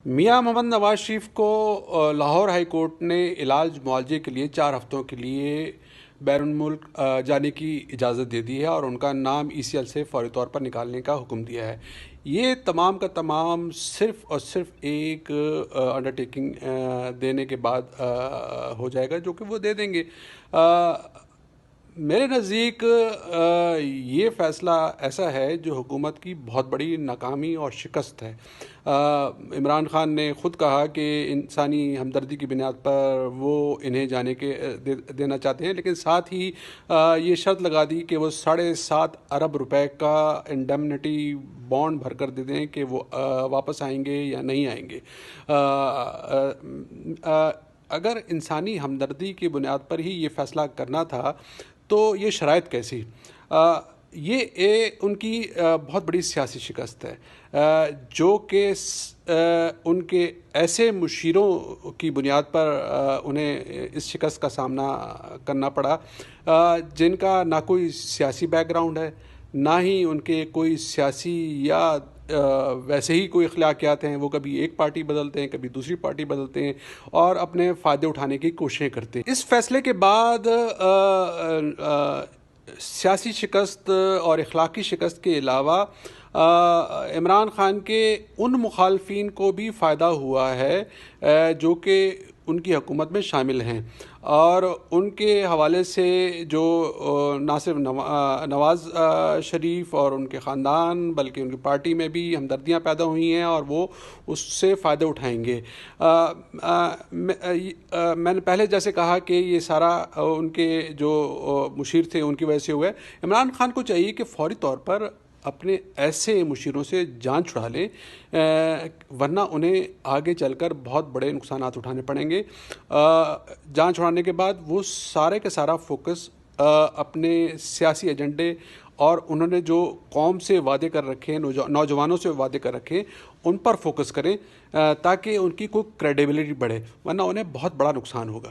میاں محمد نواز شریف کو Lahore high court نے علاج معالجے کے لیے 4 ہفتوں کے لیے بیرون ملک جانے کی اجازت دے دی ہے اور ان کا نام ای سی ایل سے فوری طور پر نکالنے کا حکم دیا ہے۔ یہ تمام کا تمام صرف اور صرف ایک انڈرٹیکنگ دینے کے بعد ہو جائے گا، جو کہ وہ دے دیں گے۔ میرے نزدیک یہ فیصلہ ایسا ہے جو حکومت کی بہت بڑی ناکامی اور شکست ہے۔ عمران خان نے خود کہا کہ انسانی ہمدردی کی بنیاد پر وہ انہیں جانے کے دینا چاہتے ہیں، لیکن ساتھ ہی یہ شرط لگا دی کہ وہ 7.5 ارب روپے کا انڈیمنٹی بانڈ بھر کر دے دیں کہ وہ واپس آئیں گے یا نہیں آئیں گے۔ اگر انسانی ہمدردی کی بنیاد پر ہی یہ فیصلہ کرنا تھا تو یہ شرائط کیسی؟ یہ ان کی بہت بڑی سیاسی شکست ہے، جو کہ ان کے ایسے مشیروں کی بنیاد پر انہیں اس شکست کا سامنا کرنا پڑا جن کا نہ کوئی سیاسی بیک گراؤنڈ ہے، نہ ہی ان کے کوئی سیاسی یا ویسے ہی کوئی اخلاقیات ہیں۔ وہ کبھی ایک پارٹی بدلتے ہیں، کبھی دوسری پارٹی بدلتے ہیں اور اپنے فائدے اٹھانے کی کوششیں کرتے ہیں۔ اس فیصلے کے بعد سیاسی شکست اور اخلاقی شکست کے علاوہ عمران خان کے ان مخالفین کو بھی فائدہ ہوا ہے جو کہ ان کی حکومت میں شامل ہیں، اور ان کے حوالے سے جو نہ صرف نواز شریف اور ان کے خاندان بلکہ ان کی پارٹی میں بھی ہمدردیاں پیدا ہوئی ہیں اور وہ اس سے فائدہ اٹھائیں گے۔ میں نے پہلے جیسے کہا کہ یہ سارا ان کے جو مشیر تھے ان کی وجہ سے ہوا ہے۔ عمران خان کو چاہیے کہ فوری طور پر اپنے ایسے مشیروں سے جان چھڑا لیں، ورنہ انہیں آگے چل کر بہت بڑے نقصانات اٹھانے پڑیں گے۔ جان چھڑانے کے بعد وہ سارے کا سارا فوکس اپنے سیاسی ایجنڈے اور انہوں نے جو قوم سے وعدے کر رکھے، نوجوانوں سے وعدے کر رکھے، ان پر فوکس کریں تاکہ ان کی کوئی کریڈیبلٹی بڑھے، ورنہ انہیں بہت بڑا نقصان ہوگا۔